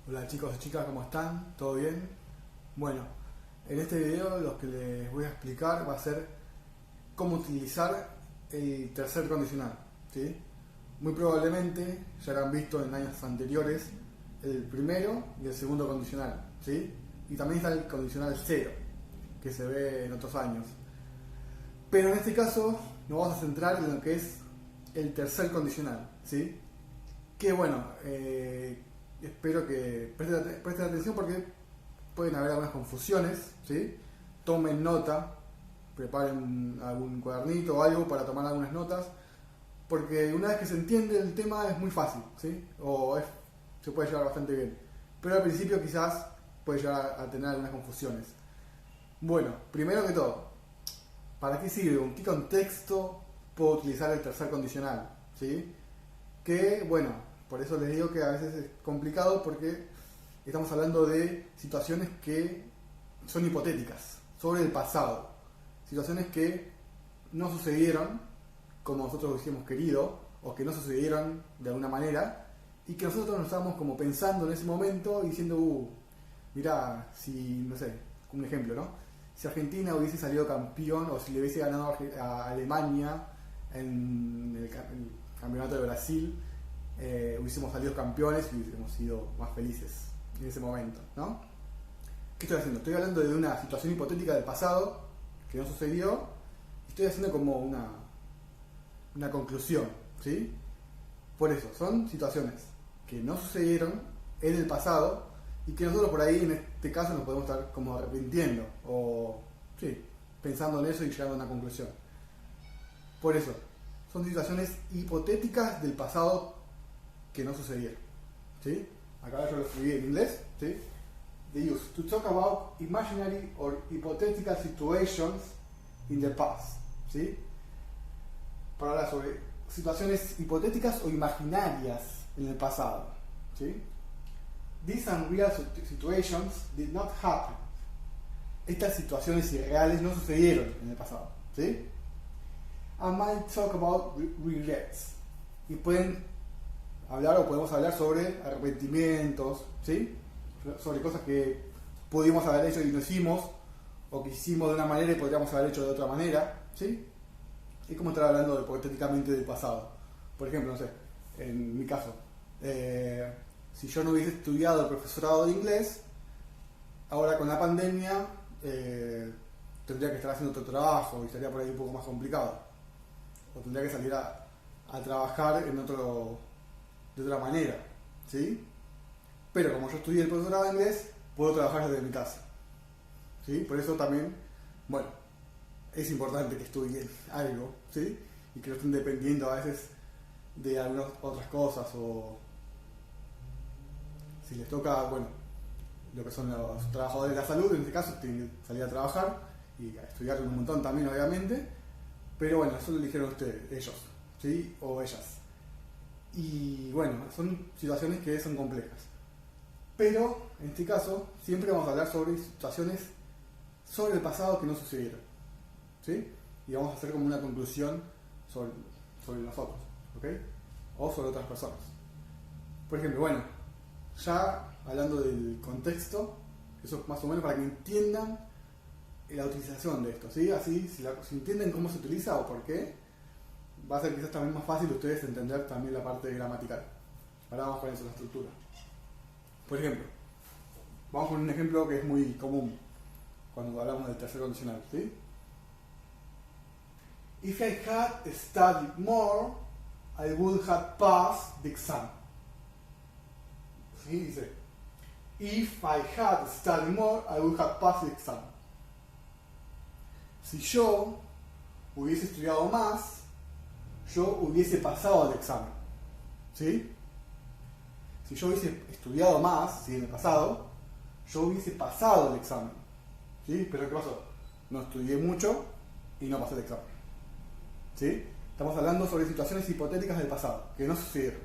Hola chicos y chicas, ¿cómo están? ¿Todo bien? Bueno, en este video lo que les voy a explicar va a ser cómo utilizar el tercer condicional, ¿sí? Muy probablemente ya lo han visto en años anteriores el primero y el segundo condicional, ¿sí? Y también está el condicional cero, que se ve en otros años. Pero en este caso nos vamos a centrar en lo que es el tercer condicional, ¿sí? Que bueno, espero que presten atención porque pueden haber algunas confusiones, ¿sí? Tomen nota, preparen algún cuadernito o algo para tomar algunas notas, porque una vez que se entiende el tema es muy fácil, ¿sí? Se puede llevar bastante bien. Pero al principio quizás puede llegar a tener algunas confusiones. Bueno, primero que todo, ¿para qué sirve? ¿En qué contexto puedo utilizar el tercer condicional? ¿Sí? Que, bueno, por eso les digo que a veces es complicado porque estamos hablando de situaciones que son hipotéticas, sobre el pasado. Situaciones que no sucedieron como nosotros hubiésemos querido o que no sucedieron de alguna manera y que nosotros nos estábamos como pensando en ese momento y diciendo, mirá, si, no sé, un ejemplo, ¿no? Si Argentina hubiese salido campeón o si le hubiese ganado a Alemania en el campeonato de Brasil, hubiésemos salido campeones y hubiésemos sido más felices en ese momento, ¿no? ¿Qué estoy haciendo? Estoy hablando de una situación hipotética del pasado que no sucedió y estoy haciendo como una conclusión, ¿sí? Por eso, son situaciones que no sucedieron en el pasado y que nosotros por ahí en este caso nos podemos estar como arrepintiendo o, sí, pensando en eso y llegando a una conclusión. Por eso, son situaciones hipotéticas del pasado que no sucedieron, ¿sí? Acá yo lo escribí en inglés, ¿sí? They use to talk about imaginary or hypothetical situations in the past, ¿sí? Para hablar sobre situaciones hipotéticas o imaginarias en el pasado, ¿sí? These unreal situations did not happen. Estas situaciones irreales no sucedieron en el pasado, ¿sí? I might talk about regrets. Y pueden hablar o podemos hablar sobre arrepentimientos, ¿sí? Sobre cosas que pudimos haber hecho y no hicimos, o que hicimos de una manera y podríamos haber hecho de otra manera, ¿sí? Es como estar hablando hipotéticamente del pasado. Por ejemplo, no sé, en mi caso, si yo no hubiese estudiado el profesorado de inglés, ahora con la pandemia tendría que estar haciendo otro trabajo y sería por ahí un poco más complicado. O tendría que salir a trabajar de otra manera, ¿sí? Pero como yo estudié el profesorado de inglés, puedo trabajar desde mi casa, ¿sí? Por eso también, bueno, es importante que estudien algo, ¿sí? Y que no estén dependiendo a veces de algunas otras cosas o si les toca, bueno, lo que son los trabajadores de la salud, en este caso tienen que salir a trabajar y a estudiar un montón también, obviamente, pero bueno, eso lo eligieron ustedes, ellos, ¿sí? O ellas. Y bueno, son situaciones que son complejas. Pero, en este caso, siempre vamos a hablar sobre situaciones sobre el pasado que no sucedieron, ¿sí? Y vamos a hacer como una conclusión sobre nosotros, ¿ok? O sobre otras personas. Por ejemplo, bueno, ya hablando del contexto, eso es más o menos para que entiendan la utilización de esto, ¿sí? Así, si entienden cómo se utiliza o por qué, va a ser quizás también más fácil ustedes entender también la parte gramatical. Ahora vamos con eso, la estructura. Por ejemplo, vamos con un ejemplo que es muy común cuando hablamos del tercer condicional, ¿sí? If I had studied more, I would have passed the exam. ¿Sí? Dice, if I had studied more, I would have passed the exam. Si yo hubiese estudiado más, yo hubiese pasado el examen, ¿sí? Si yo hubiese estudiado más, ¿sí? En el pasado, yo hubiese pasado el examen, ¿sí? Pero ¿qué pasó? No estudié mucho y no pasé el examen, ¿sí? Estamos hablando sobre situaciones hipotéticas del pasado, que no sucedieron.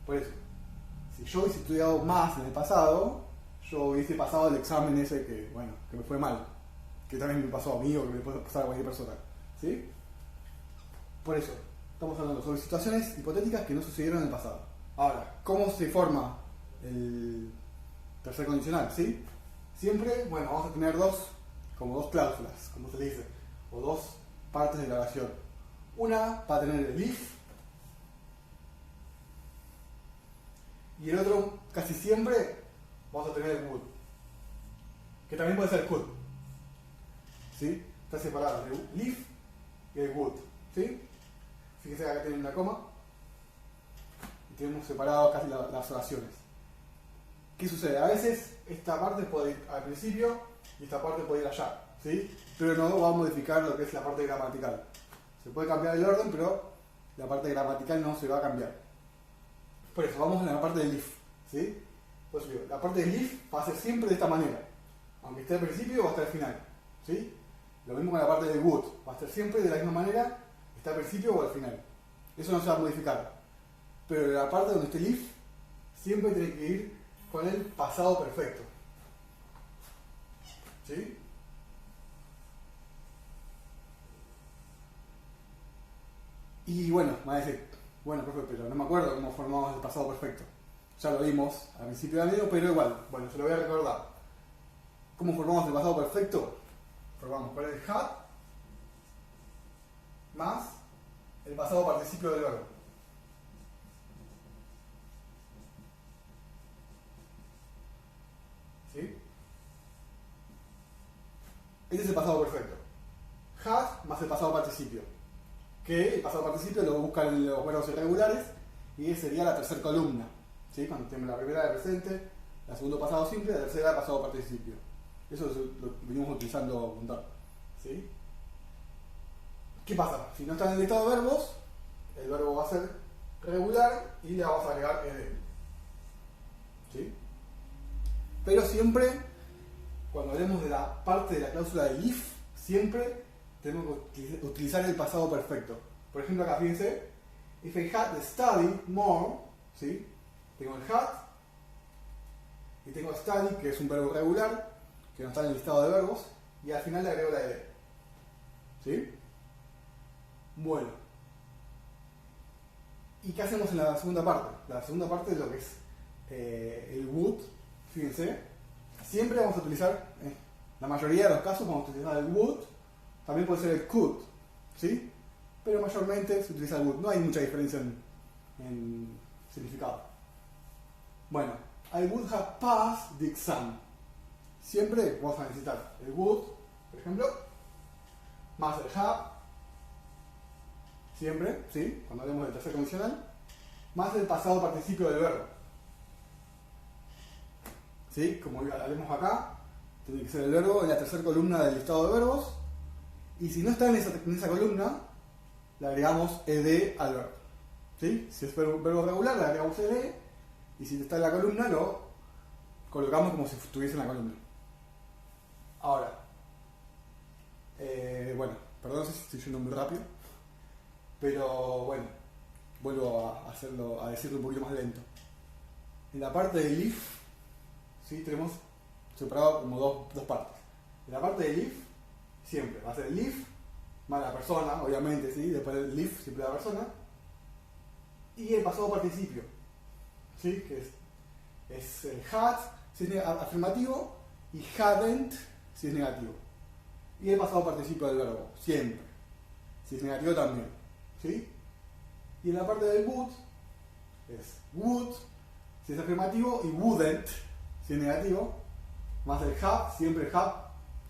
Por eso, si yo hubiese estudiado más en el pasado, yo hubiese pasado el examen ese que, bueno, que me fue mal, que también me pasó a mí o que me puede pasar a cualquier persona, ¿sí? Por eso, estamos hablando sobre situaciones hipotéticas que no sucedieron en el pasado. Ahora, ¿cómo se forma el tercer condicional, ¿sí? Siempre, bueno, vamos a tener como dos cláusulas, como se le dice, o dos partes de la oración. Una va a tener el if, y el otro, casi siempre, vamos a tener el would, que también puede ser could, ¿sí? Está separado el if y el would, ¿sí? Fíjense que acá tienen una coma y tenemos separado casi las oraciones. ¿Qué sucede? A veces esta parte puede ir al principio y esta parte puede ir allá, ¿sí? Pero no va a modificar lo que es la parte gramatical. Se puede cambiar el orden, pero la parte gramatical no se va a cambiar. Por eso, vamos a la parte del if, ¿sí? Pues la parte del if va a ser siempre de esta manera. Aunque esté al principio o hasta el final, ¿sí? Lo mismo con la parte del would. Va a ser siempre de la misma manera, está al principio o al final. Eso no se va a modificar. Pero la parte donde esté el if, siempre tiene que ir con el pasado perfecto. ¿Sí? Y bueno, me va a decir, bueno, profe, pero no me acuerdo cómo formamos el pasado perfecto. Ya lo vimos al principio del video, pero igual, bueno, se lo voy a recordar. ¿Cómo formamos el pasado perfecto? Formamos con el had más el pasado participio del verbo. ¿Sí? Este es el pasado perfecto. Had más el pasado participio. Que el pasado participio lo buscan los verbos irregulares y sería la tercera columna. ¿Sí? Cuando tenemos la primera de presente, la segunda pasado simple, la tercera pasado participio. Eso lo venimos utilizando un montón. ¿Sí? ¿Qué pasa? Si no está en el listado de verbos, el verbo va a ser regular y le vamos a agregar ed. ¿Sí? Pero siempre, cuando hablemos de la parte de la cláusula de if, siempre tenemos que utilizar el pasado perfecto. Por ejemplo, acá fíjense, if I had studied more, ¿sí? Tengo el had y tengo study, que es un verbo regular, que no está en el listado de verbos, y al final le agrego la ed. ¿Sí? Bueno. ¿Y qué hacemos en la segunda parte? La segunda parte es lo que es el would. Fíjense, siempre vamos a utilizar, la mayoría de los casos vamos a utilizar el would, también puede ser el could, ¿sí? Pero mayormente se utiliza el would, no hay mucha diferencia en significado. Bueno, I would have passed the exam. Siempre vamos a necesitar el would, por ejemplo, más el have, siempre, ¿sí? Cuando hablemos del tercer condicional, más el pasado participio del verbo. ¿Sí? Como hablemos acá, tiene que ser el verbo en la tercera columna del listado de verbos, y si no está en esa columna, le agregamos ed al verbo. ¿Sí? Si es verbo regular, le agregamos ed, y si está en la columna, lo colocamos como si estuviese en la columna. Ahora, bueno, perdón, no sé si estoy yendo muy rápido, pero bueno, vuelvo a decirlo un poquito más lento. En la parte del if, ¿sí? Tenemos separado como dos partes. En la parte del if, siempre va a ser el if más la persona, obviamente, ¿sí? Después el if, siempre la persona, y el pasado participio, ¿sí? Que es el had si es afirmativo y hadn't si es negativo, y el pasado participio del verbo, siempre, si es negativo también, ¿sí? Y en la parte del would es would si es afirmativo y wouldn't si es negativo, más el have, siempre el have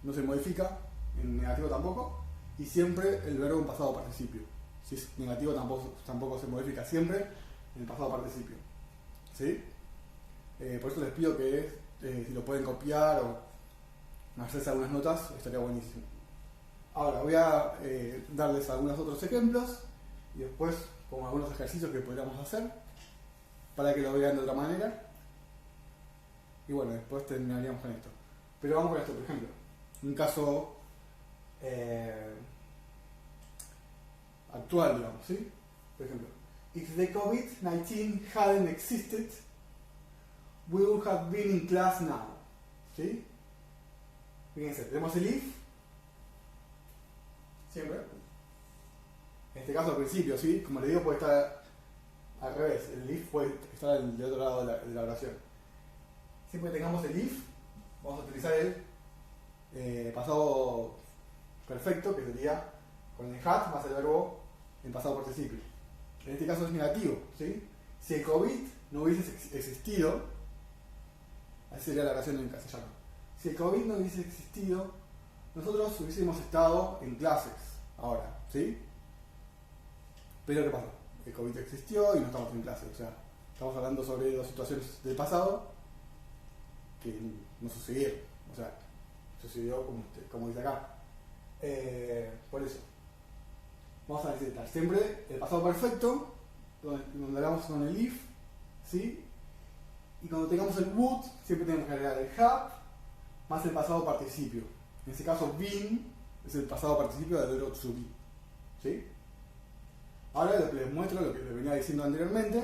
no se modifica, en negativo tampoco, y siempre el verbo en pasado participio. Si es negativo tampoco se modifica, siempre en el pasado participio. ¿Sí? Por eso les pido que si lo pueden copiar o hacerse algunas notas, estaría buenísimo. Ahora voy a darles algunos otros ejemplos y después como algunos ejercicios que podríamos hacer para que lo vean de otra manera. Y bueno, después terminaríamos con esto. Pero vamos con esto, por ejemplo. Un caso actual, digamos, ¿sí? Por ejemplo, if the COVID-19 hadn't existed, we would have been in class now. ¿Sí? Fíjense, tenemos el if, siempre. En este caso al principio, ¿sí? Como les digo, puede estar al revés. El if puede estar del otro lado de la oración. siempre que tengamos el if, vamos a utilizar el pasado perfecto, que sería con el had más el verbo en pasado participio. En este caso es negativo, ¿sí? Si el COVID no hubiese existido, así sería la oración en castellano. Si el COVID no hubiese existido, nosotros hubiésemos estado en clases ahora, ¿sí? Pero ¿qué pasó? El COVID existió y no estamos en clase, o sea, estamos hablando sobre dos situaciones del pasado que no sucedieron, o sea, sucedió como dice acá. Por eso, vamos a necesitar siempre el pasado perfecto, donde hablamos con el if, ¿sí? Y cuando tengamos el would, siempre tenemos que agregar el have más el pasado participio. En este caso, been es el pasado participio del verbo to be, ¿sí? Ahora lo que les muestro, lo que les venía diciendo anteriormente,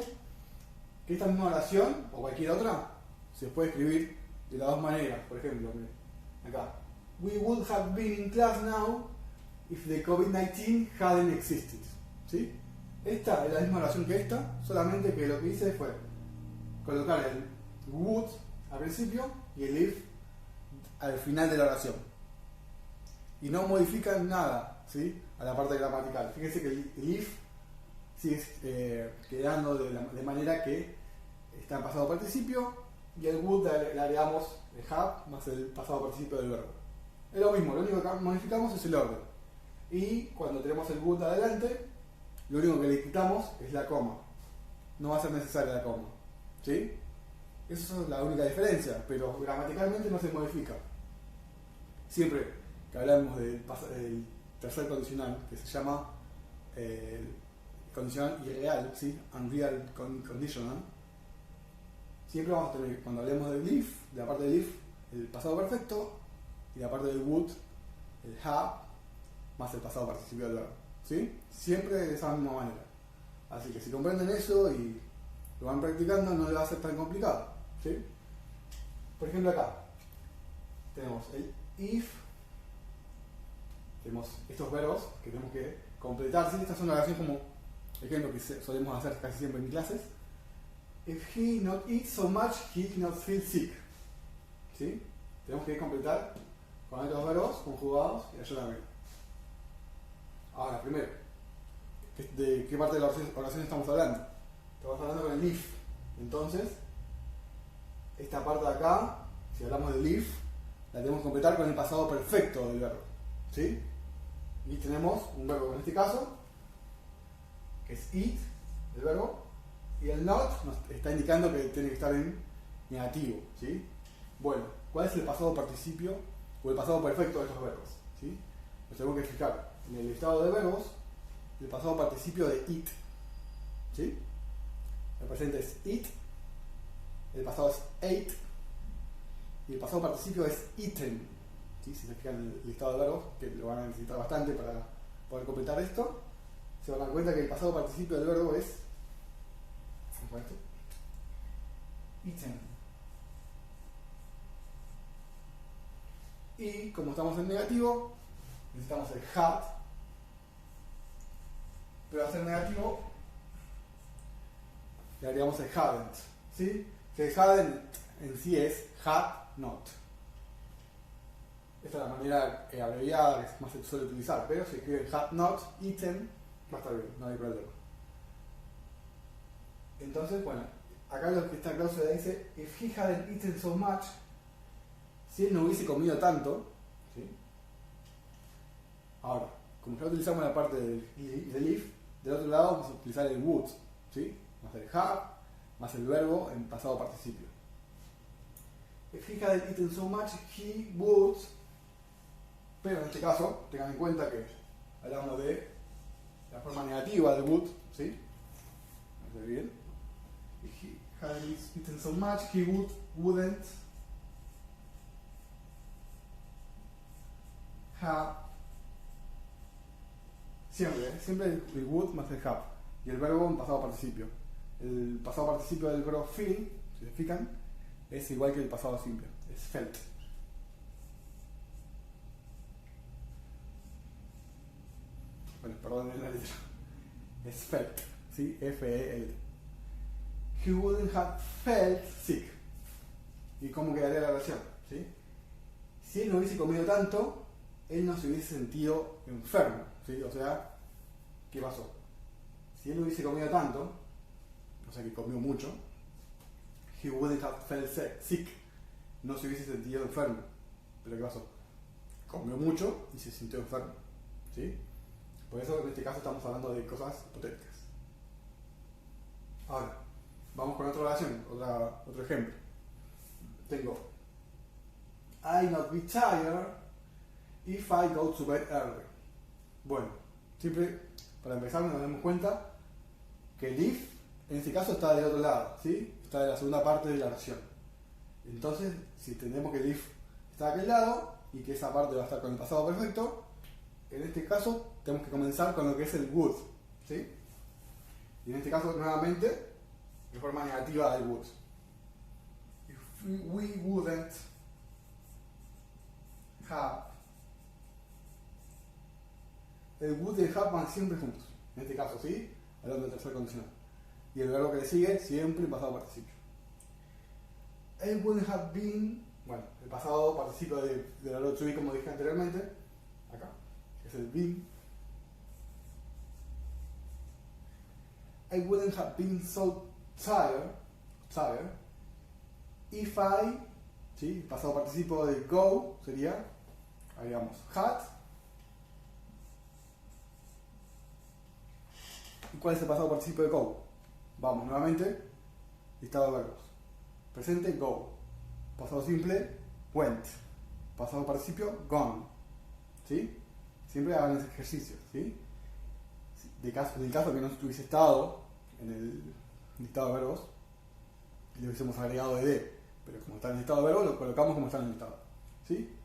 que esta misma oración, o cualquier otra, se puede escribir de las dos maneras. Por ejemplo, acá, we would have been in class now if the COVID-19 hadn't existed, ¿sí? Esta es la misma oración que esta, solamente que lo que hice fue colocar el would al principio y el if al final de la oración. Y no modifican nada, ¿sí? A la parte gramatical. Fíjense que el if sigue quedando de manera que está en pasado participio y el would le agregamos el have más el pasado participio del verbo. Es lo mismo, lo único que modificamos es el orden. Y cuando tenemos el would adelante, lo único que le quitamos es la coma. No va a ser necesaria la coma, ¿sí? Esa es la única diferencia, pero gramaticalmente no se modifica. Siempre que hablamos del tercer condicional, que se llama condicional irreal, ¿sí? Unreal conditional, siempre vamos a tener, cuando hablemos del if, de la parte del if, el pasado perfecto, y la parte del would, el have, más el pasado participio del verbo, ¿sí? Siempre de esa misma manera. Así que si comprenden eso y lo van practicando, no les va a ser tan complicado, ¿sí? Por ejemplo, acá tenemos el if, tenemos estos verbos que tenemos que completar, ¿sí? Esta es una oración como ejemplo que solemos hacer casi siempre en clases. If he not eats so much, he not feel sick, ¿sí? Tenemos que completar con estos verbos conjugados y ayudarme. Ahora, primero, ¿de qué parte de la oración estamos hablando? Estamos hablando con el if. Entonces, esta parte de acá, si hablamos del if, la tenemos que completar con el pasado perfecto del verbo, ¿sí? Y tenemos un verbo en este caso, que es eat, el verbo, y el not nos está indicando que tiene que estar en negativo, ¿sí? Bueno, ¿cuál es el pasado participio o el pasado perfecto de estos verbos? ¿Sí? Nos tenemos que fijar en el listado de verbos el pasado participio de eat, ¿sí? El presente es eat, el pasado es ate y el pasado participio es eaten, ¿sí? Si se fijan en el listado de verbos, que lo van a necesitar bastante para poder completar esto, se van a dar cuenta que el pasado participio del verbo es eaten. Y como estamos en negativo, necesitamos el had, pero al ser negativo le agregamos el hadn't, ¿sí? Que el hadn't en sí es had not. Esta es la manera abreviada que más se suele utilizar, pero si escribe had not eaten va a estar bien, no hay problema. Entonces, bueno, acá lo que esta cláusula dice, if he hadn't eaten so much, si él no hubiese comido tanto, ¿sí? Ahora, como ya utilizamos la parte del if, del otro lado vamos a utilizar el would, ¿sí? Más el have, más el verbo en pasado participio. If he hadn't eaten so much, he would, pero en este caso, tengan en cuenta que hablamos de la forma negativa del would, ¿sí? ¿Me hace bien? If he hadn't eaten so much, he wouldn't have. Siempre el would más el have. Y el verbo en pasado participio. El pasado participio del verbo feel, si se fijan, es igual que el pasado simple. Es felt. Bueno, perdón la letra. Es felt, ¿sí? F-E-L-T. He wouldn't have felt sick. ¿Y cómo quedaría la oración? ¿Sí? Si él no hubiese comido tanto, él no se hubiese sentido enfermo, ¿sí? O sea, ¿qué pasó? Si él no hubiese comido tanto, o sea que comió mucho, he wouldn't have felt sick, no se hubiese sentido enfermo. Pero ¿qué pasó? Comió mucho y se sintió enfermo, ¿sí? Por eso en este caso estamos hablando de cosas hipotéticas. Ahora, vamos con otra oración, otro ejemplo. Tengo I not be tired if I go to bed early. Bueno, siempre para empezar nos damos cuenta que el if en este caso está del otro lado, ¿sí? Está de la segunda parte de la oración. Entonces, si entendemos que el if está de aquel lado y que esa parte va a estar con el pasado perfecto, en este caso tenemos que comenzar con lo que es el would, ¿sí? Y en este caso, nuevamente, de forma negativa del would. If we wouldn't have. El would y el have van siempre juntos. En este caso, ¿sí? Hablando del tercer condicional. Y el verbo que le sigue siempre en pasado participio. It wouldn't have been. Bueno, el pasado participio del verbo to be, como dije anteriormente. Acá. Es el been. I wouldn't have been so tired if I, ¿sí? Pasado participio de go sería, agregamos had. ¿Y cuál es el pasado participio de go? Vamos nuevamente, listado de verbos. Presente, go. Pasado simple, went. Pasado participio, gone. ¿Sí? Siempre hagan ese ejercicio, ¿sí? En el caso que no hubiese estado en el listado de verbos, le hubiésemos agregado de, pero como está en el listado de verbos, lo colocamos como está en el listado. ¿Sí?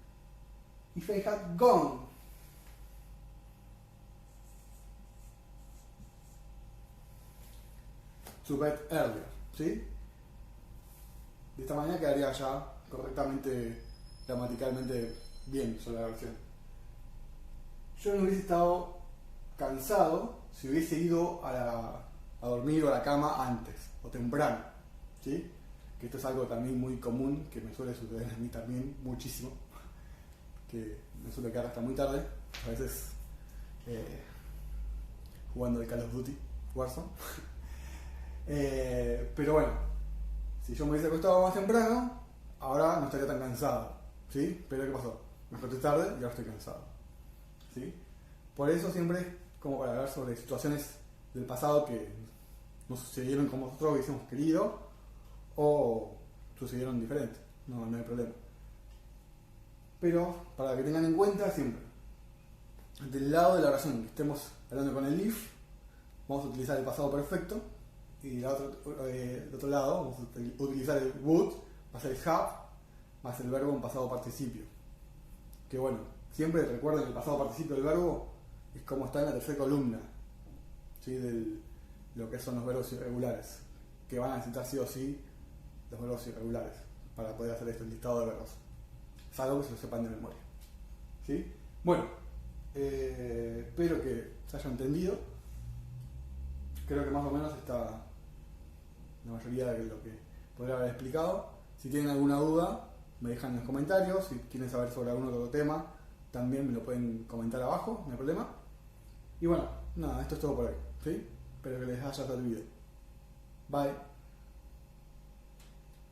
If I had gone to bed earlier, ¿sí? De esta manera quedaría ya correctamente, gramaticalmente bien sobre la versión. Yo no hubiese estado cansado si hubiese ido a dormir o a la cama antes o temprano, ¿sí? Que esto es algo también muy común, que me suele suceder a mí también muchísimo, que me suele quedar hasta muy tarde, a veces jugando de Call of Duty, Warzone. Pero bueno, si yo me hubiese acostado más temprano, ahora no estaría tan cansado, ¿sí? Pero ¿qué pasó? Me acosté tarde y ahora estoy cansado, ¿sí? Por eso siempre es como para hablar sobre situaciones del pasado que no sucedieron como nosotros hubiésemos querido o sucedieron diferente, no hay problema. Pero para que tengan en cuenta siempre, del lado de la oración que estemos hablando con el if, vamos a utilizar el pasado perfecto, y del otro lado vamos a utilizar el would, más el have, más el verbo en pasado participio. Que bueno, siempre recuerden que el pasado participio del verbo es como está en la tercera columna, ¿sí? De lo que son los verbos irregulares, que van a necesitar sí o sí los verbos irregulares para poder hacer este listado de verbos, salvo que se lo sepan de memoria, ¿sí? Bueno, espero que se haya entendido. Creo que más o menos está la mayoría de lo que podría haber explicado. Si tienen alguna duda, me dejan en los comentarios. Si quieren saber sobre algún otro tema, también me lo pueden comentar abajo, no hay problema. Y bueno, nada, esto es todo por hoy, ¿sí? Espero que les haya servido. Bye.